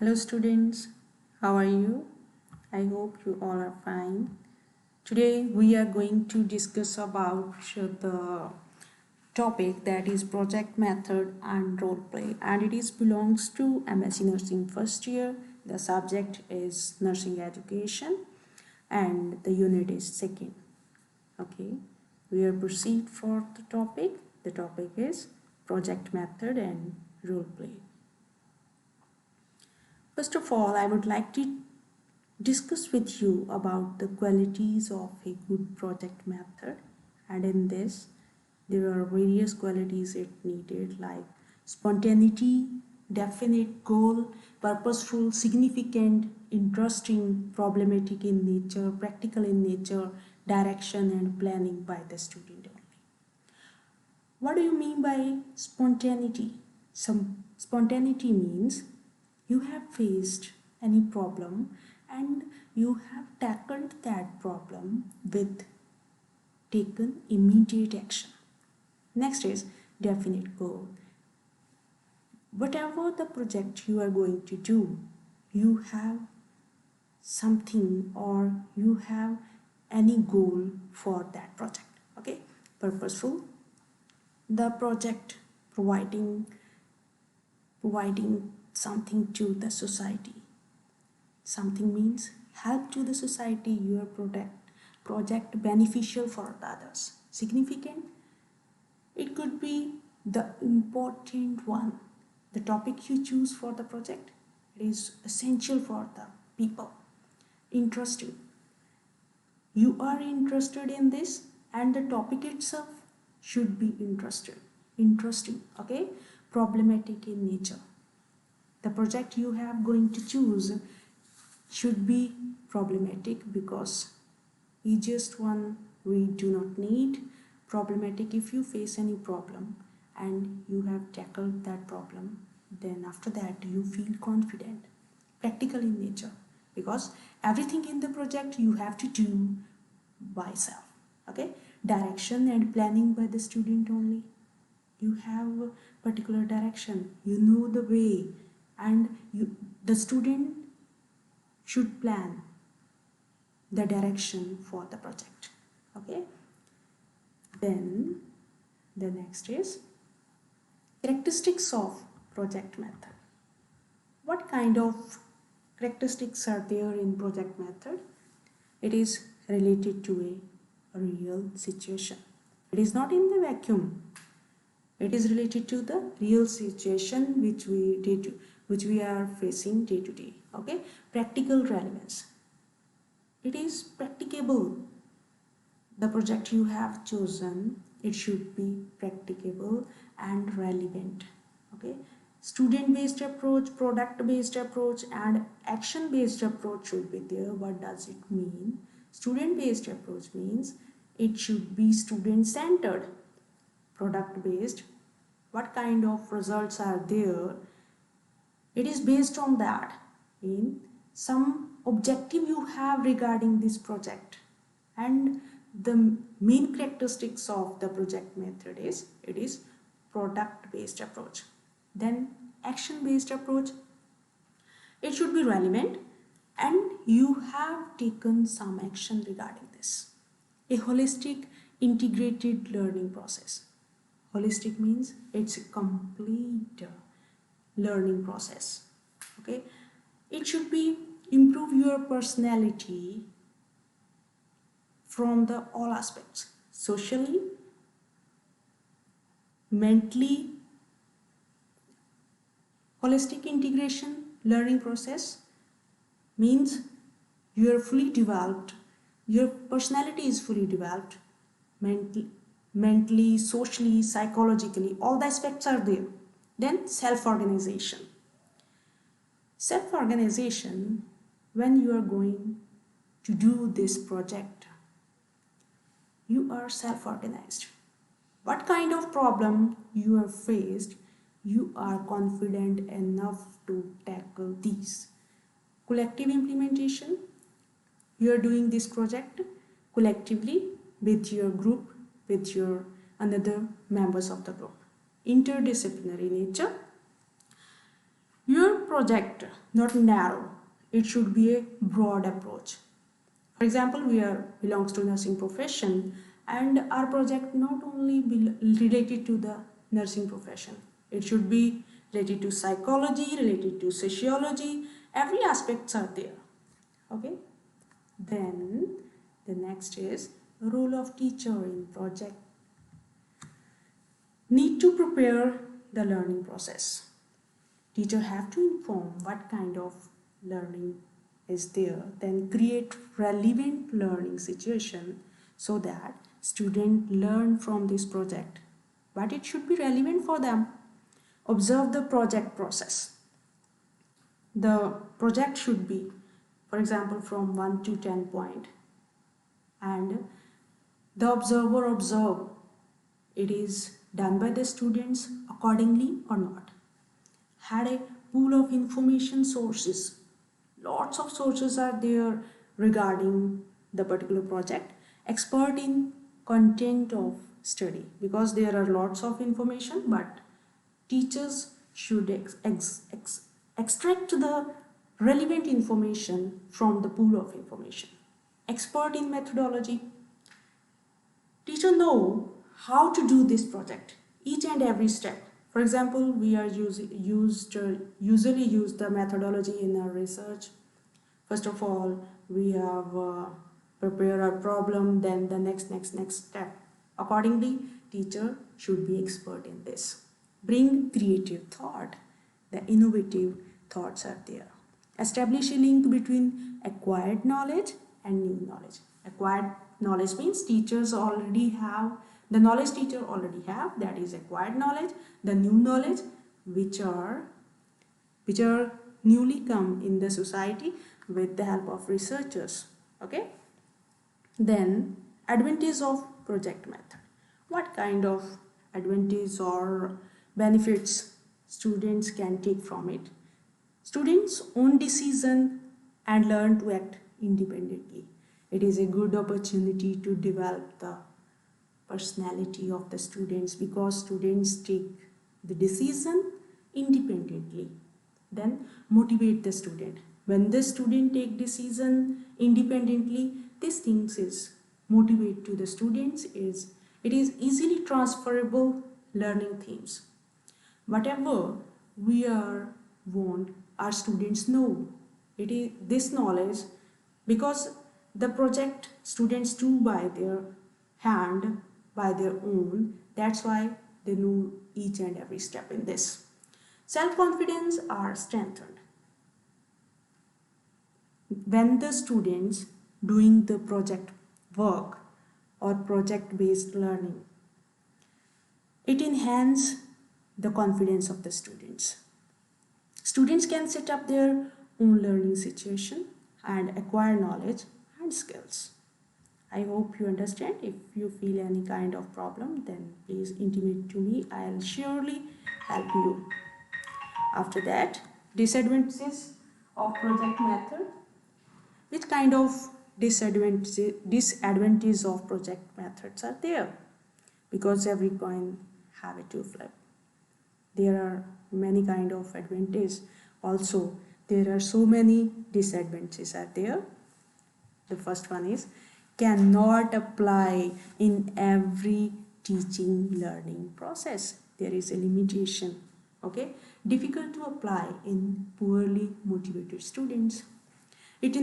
Hello students, how are you? I hope you all are fine. Today we are going to discuss about the topic that is project method and role play, and it is belongs to M.Sc nursing first year. The subject is nursing education and the unit is second. Okay, we will proceed for the topic. The topic is project method and role play. First of all, I would like to discuss with you about the qualities of a good project method, and in this there are various qualities it needed like spontaneity, definite goal, purposeful, significant, interesting, problematic in nature, practical in nature, direction and planning by the student only. What do you mean by spontaneity? Some spontaneity means you have faced any problem and you have tackled that problem with taken immediate action. Next is definite goal. Whatever the project you are going to do, you have something or you have any goal for that project. Okay, purposeful. The project providing something to the society. Something means help to the society, your project beneficial for the others. Significant, it could be the important one. The topic you choose for the project, it is essential for the people. Interesting, you are interested in this and the topic itself should be interesting. Okay, problematic in nature. The project you have going to choose should be problematic because easiest one we do not need. Problematic, if you face any problem and you have tackled that problem, then after that you feel confident. Practical in nature because everything in the project you have to do by self. Okay, direction and planning by the student only. You have a particular direction, you know the way, and the student should plan the direction for the project. Okay, then the next is characteristics of project method. What kind of characteristics are there in project method? It is related to a real situation. It is not in the vacuum. It is related to the real situation which we are facing day to day. Okay, practical relevance. It is practicable. The project you have chosen, it should be practicable and relevant. Okay, student based approach, product based approach and action based approach should be there. What does it mean? Student based approach means it should be student centered. Product based, what kind of results are there, it is based on that, in some objective you have regarding this project, and the main characteristics of the project method is it is product based approach. Then action based approach, it should be relevant and you have taken some action regarding this. A holistic integrated learning process. Holistic means it's a complete learning process. Okay, it should be improve your personality from the all aspects, socially, mentally. Holistic integration learning process means you are fully developed, your personality is fully developed, mentally, socially, psychologically, all the aspects are there. Then self-organization. Self-organization, when you are going to do this project, you are self-organized. What kind of problem you are faced, you are confident enough to tackle these. Collective implementation, you are doing this project collectively with your group, with your another members of the group. Interdisciplinary nature, your project not narrow, it should be a broad approach. For example, we are belongs to nursing profession, and our project not only be related to the nursing profession, it should be related to psychology, related to sociology, every aspects are there. Okay, then the next is role of teacher in project. Need to prepare the learning process. Teacher have to inform what kind of learning is there, then create relevant learning situation so that student learn from this project, but it should be relevant for them. Observe the project process. The project should be, for example, from 1 to 10 point, and the observer observe it is done by the students accordingly or not. Had a pool of information sources. Lots of sources are there regarding the particular project. Expert in content of study, because there are lots of information, but teachers should extract the relevant information from the pool of information. Expert in methodology. Teacher know how to do this project, each and every step. For example, we are usually use the methodology in our research. First of all, we have prepare our problem, then the next step. Accordingly, teacher should be expert in this. Bring creative thought. The innovative thoughts are there. Establish a link between acquired knowledge and new knowledge. Acquired knowledge means teachers already have, the knowledge teacher already have, that is acquired knowledge. The new knowledge which are newly come in the society with the help of researchers. Okay, then advantage of project method. What kind of advantage or benefits students can take from it? Students own decision and learn to act independently. It is a good opportunity to develop the personality of the students, because students take the decision independently. Then motivate the student. When the student take decision independently, these things is motivate to the students, is it is easily transferable learning themes. Whatever we are want our students know, it is this knowledge, because the project students do by their hand, by their own, that's why they know each and every step in this. Self-confidence are strengthened when the students doing the project work or project-based learning. It enhances the confidence of the students. Students can set up their own learning situation and acquire knowledge and skills. I hope you understand. If you feel any kind of problem, then please intimate to me. I'll surely help you. After that, disadvantages of project method. Which kind of disadvantages of project methods are there? Because every coin have a two flip. There are many kind of advantages. Also, there are so many disadvantages are there. The first one is cannot apply in every teaching learning process. There is a limitation. Okay, difficult to apply in poorly motivated students. It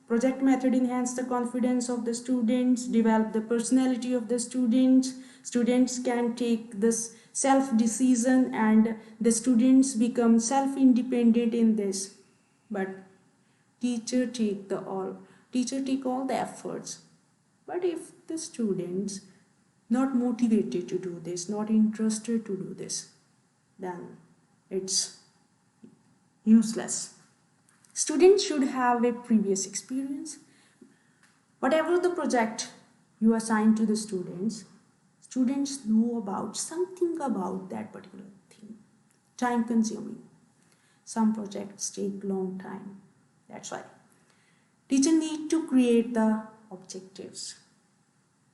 project method enhance the confidence of the students, develop the personality of the students. Students can take this self decision and the students become self independent in this. But teacher take all the efforts. But if the students not motivated to do this, not interested to do this, then it's useless. Students should have a previous experience. Whatever the project you assign to the students know about something about that particular thing. Time consuming. Some projects take long time. That's why. Teacher need to create the objectives.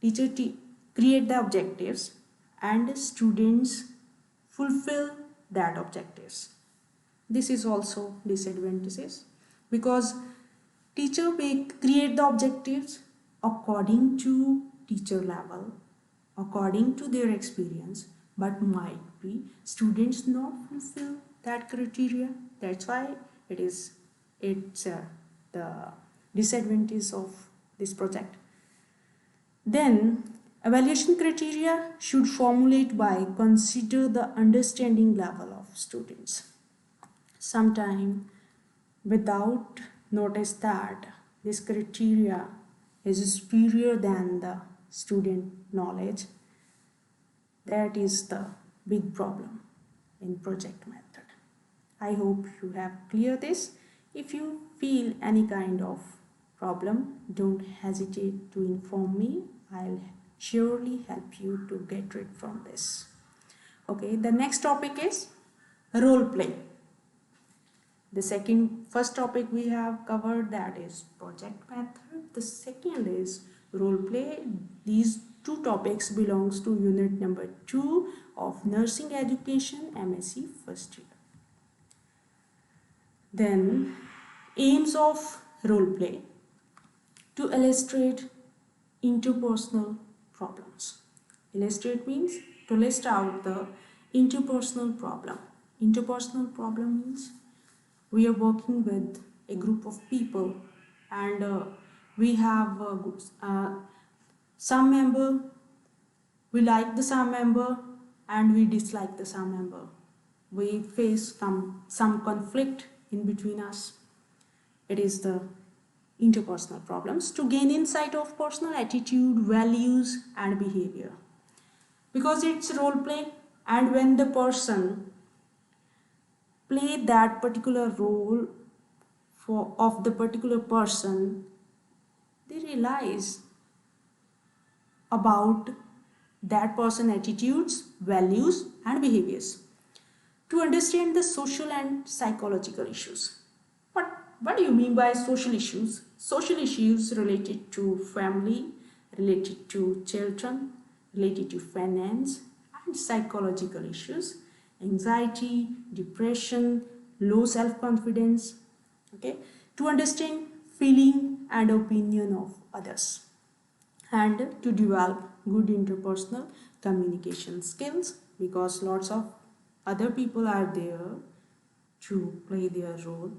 Create the objectives and students fulfill that objectives. This is also disadvantages because teacher may create the objectives according to teacher level, according to their experience, but might be students not fulfill that criteria. That's why it's the disadvantage of this project. Then evaluation criteria should formulate by consider the understanding level of students. Sometime without notice that this criteria is superior than the student knowledge. That is the big problem in project method. I hope you have cleared this. If you feel any kind of problem, don't hesitate to inform me. I'll surely help you to get rid from this. Okay, the next topic is role play. First topic we have covered, that is project method. The second is role play. These two topics belongs to unit number 2 of nursing education M.Sc first year. Then aims of role play: to illustrate interpersonal problems. Illustrate means to list out the interpersonal problem. Interpersonal problem means we are working with a group of people, and we have some member, we like the some member and we dislike the some member. We face some conflict in between us. It is the interpersonal problems, to gain insight of personal attitude, values and behavior. Because it's role play, and when the person play that particular role of the particular person, they realize about that person attitudes, values and behaviors. To understand the social and psychological issues. What do you mean by social issues? Social issues related to family, related to children, related to finance, and psychological issues, anxiety, depression, low self-confidence. Okay, to understand feeling and opinion of others, and to develop good interpersonal communication skills, because lots of other people are there to play their role,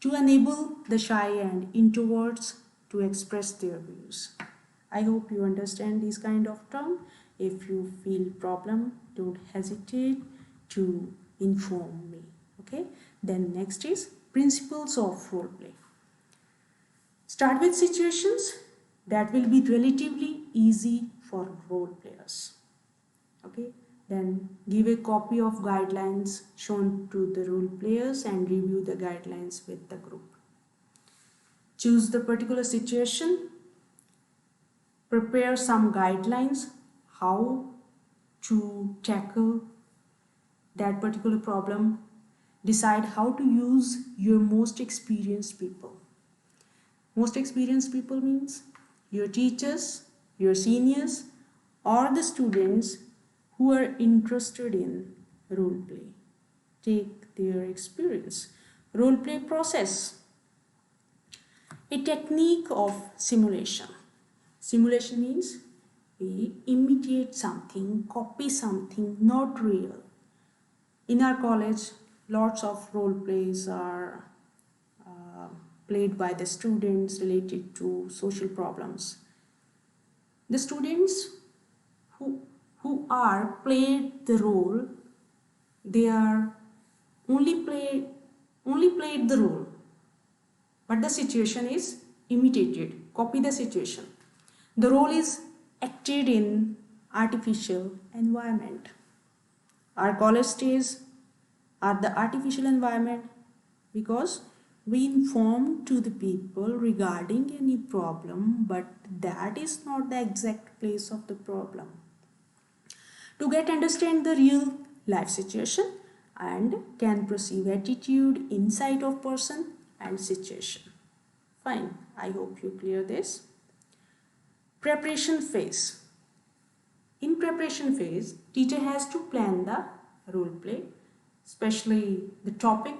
to enable the shy and introverts to express their views. I hope you understand these kind of terms. If you feel problem, don't hesitate to inform me. Okay, then next is principles of role play. Start with situations that will be relatively easy for role players. Okay, then give a copy of guidelines shown to the role players and review the guidelines with the group. Choose the particular situation, prepare some guidelines how to tackle that particular problem, decide how to use your most experienced people. Most experienced people means your teachers, your seniors, or the students who are interested in role play. Take their experience. Role play process. A technique of simulation. Simulation means we imitate something, copy something not real. In our college, lots of role plays are played by the students related to social problems. The students who are played the role, they are only played the role, but the situation is imitated, copy the situation. The role is acted in artificial environment. Our college stays are the artificial environment because we inform to the people regarding any problem, but that is not the exact place of the problem. To get understand the real life situation and can perceive attitude, insight of person and situation. Fine, I hope you clear this. Preparation phase. In preparation phase, teacher has to plan the role play, especially the topic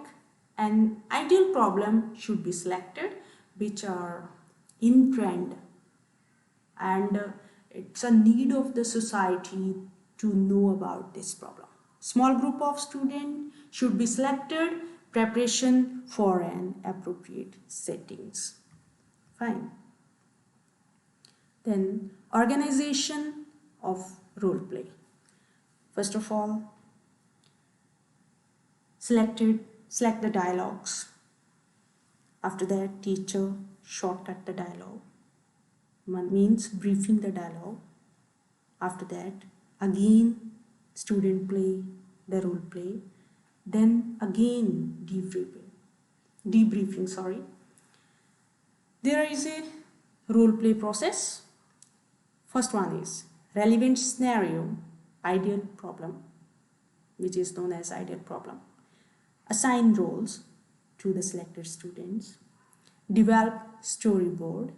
An ideal problem should be selected which are in trend, and it's a need of the society to know about this problem. Small group of students should be selected, preparation for an appropriate settings. Fine. Then organization of role play. First of all, select the dialogues. After that, teacher shortcut the dialogue. One means briefing the dialogue. After that, again student play the role play. Then again debriefing. Sorry. There is a role play process. First one is relevant scenario, ideal problem, which is known as ideal problem. Assign roles to the selected students. Develop storyboard,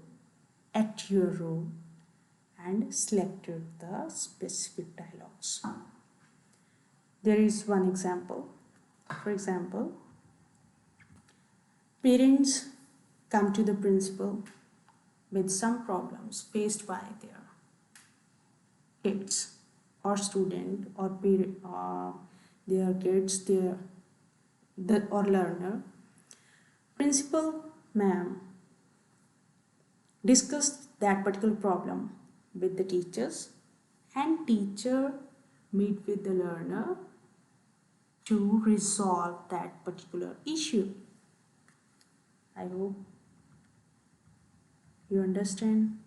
act your role, and selected the specific dialogues. There is one example. For example, parents come to the principal with some problems faced by their kids or student or their kids, or learner. Principal ma'am discussed that particular problem with the teachers, and teacher meet with the learner to resolve that particular issue. I hope you understand.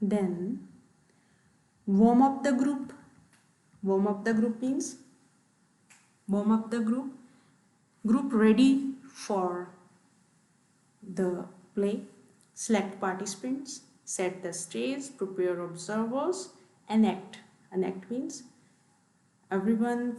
Then warm up the group. Warm up the group means warm up the group ready for the play. Select participants, set the stage, prepare observers, enact. Enact means everyone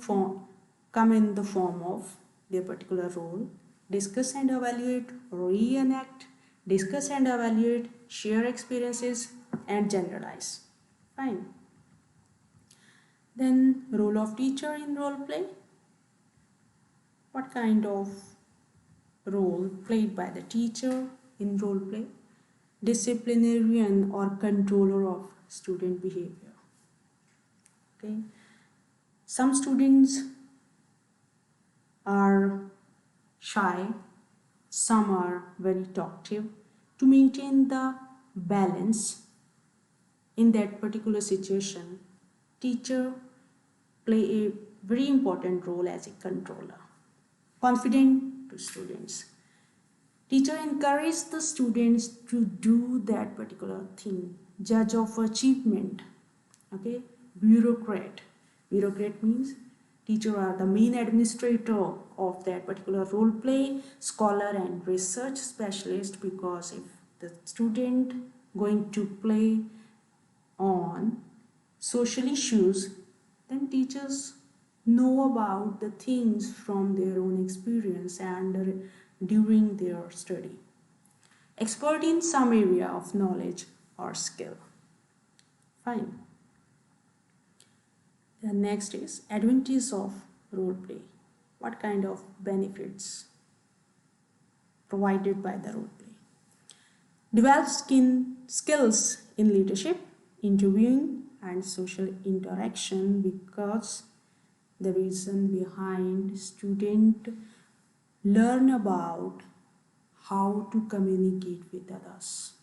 come in the form of their particular role. Discuss and evaluate, reenact, discuss and evaluate, share experiences, and generalize. Fine. Then role of teacher in role play. What kind of role played by the teacher in role play? Disciplinarian or controller of student behavior. Okay. Some students are shy, some are very talkative. To maintain the balance in that particular situation, teacher play a very important role as a controller. Confident to students. Teacher encourages the students to do that particular thing. Judge of achievement. Okay. Bureaucrat. Bureaucrat means teacher are the main administrator of that particular role play, scholar and research specialist, because if the student going to play on social issues, then teachers know about the things from their own experience and during their study. Expert in some area of knowledge or skill. Fine. The next is advantages of role play. What kind of benefits provided by the role play? Develop skills in leadership, interviewing, and social interaction, because the reason behind student learn about how to communicate with others.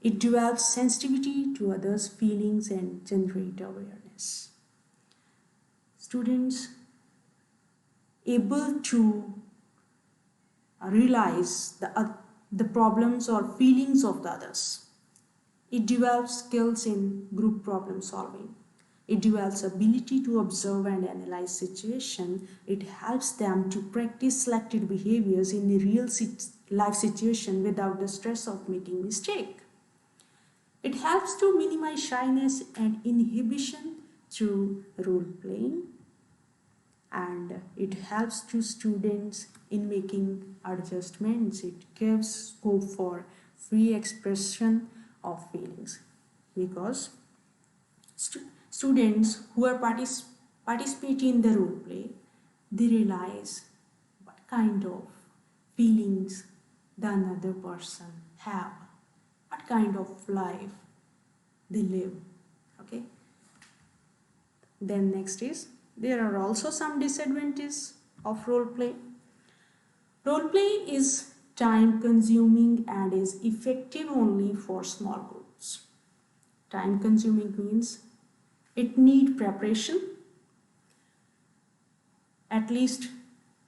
It develops sensitivity to others' feelings and generate awareness. Students able to realize the problems or feelings of the others. It develops skills in group problem solving. It develops ability to observe and analyze situation. It helps them to practice selected behaviors in a real life situation without the stress of making mistake. It helps to minimize shyness and inhibition through role playing, and it helps to students in making adjustments. It gives scope for free expression of feelings, because students who are participating in the role play, they realize what kind of feelings the another person have, what kind of life they live. Okay. Then next is, there are also some disadvantages of role play. Role play is time consuming and is effective only for small groups. Time consuming means it need preparation at least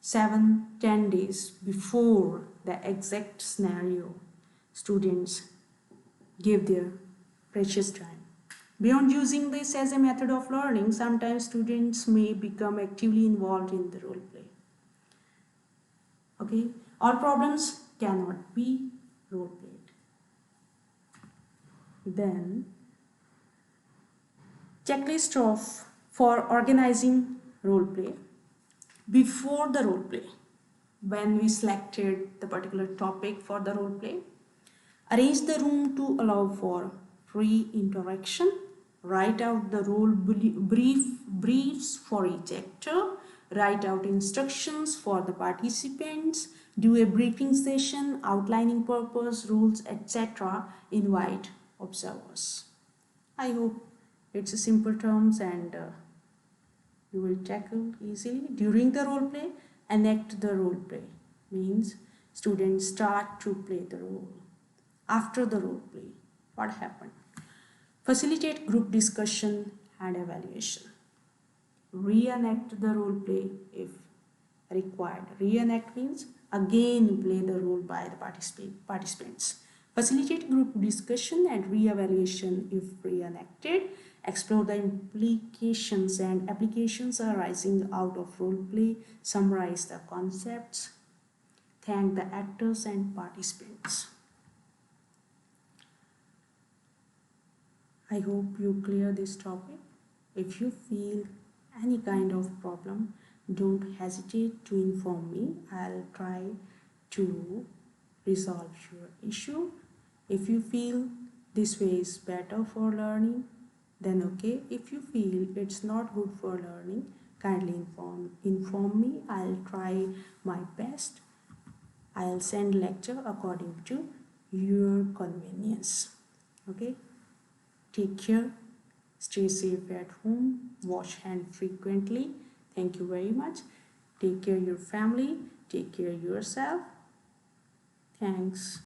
7-10 days before the exact scenario students give their precious time. Beyond using this as a method of learning, sometimes students may become actively involved in the role play. Okay, all problems cannot be role played. Then, checklist of for organizing role play. Before the role play, when we selected the particular topic for the role play, arrange the room to allow for free interaction. Write out the role briefs for each actor. Write out instructions for the participants. Do a briefing session outlining purpose, rules, etc. Invite observers. I hope it's a simple terms and you will tackle easily. During the role play, enact the role play means students start to play the role. After the role play, what happened? Facilitate group discussion and evaluation. Reenact the role play if required. Reenact means again play the role by the participants. Facilitate group discussion and re-evaluation if reenacted. Explore the implications and applications arising out of role play. Summarize the concepts. Thank the actors and participants. I hope you clear this topic. If you feel any kind of problem, don't hesitate to inform me. I'll try to resolve your issue. If you feel this way is better for learning, then okay. If you feel it's not good for learning, kindly inform me. I'll try my best. I'll send lecture according to your convenience. Okay. Take care. Stay safe at home. Wash hands frequently. Thank you very much. Take care of your family. Take care of yourself. Thanks.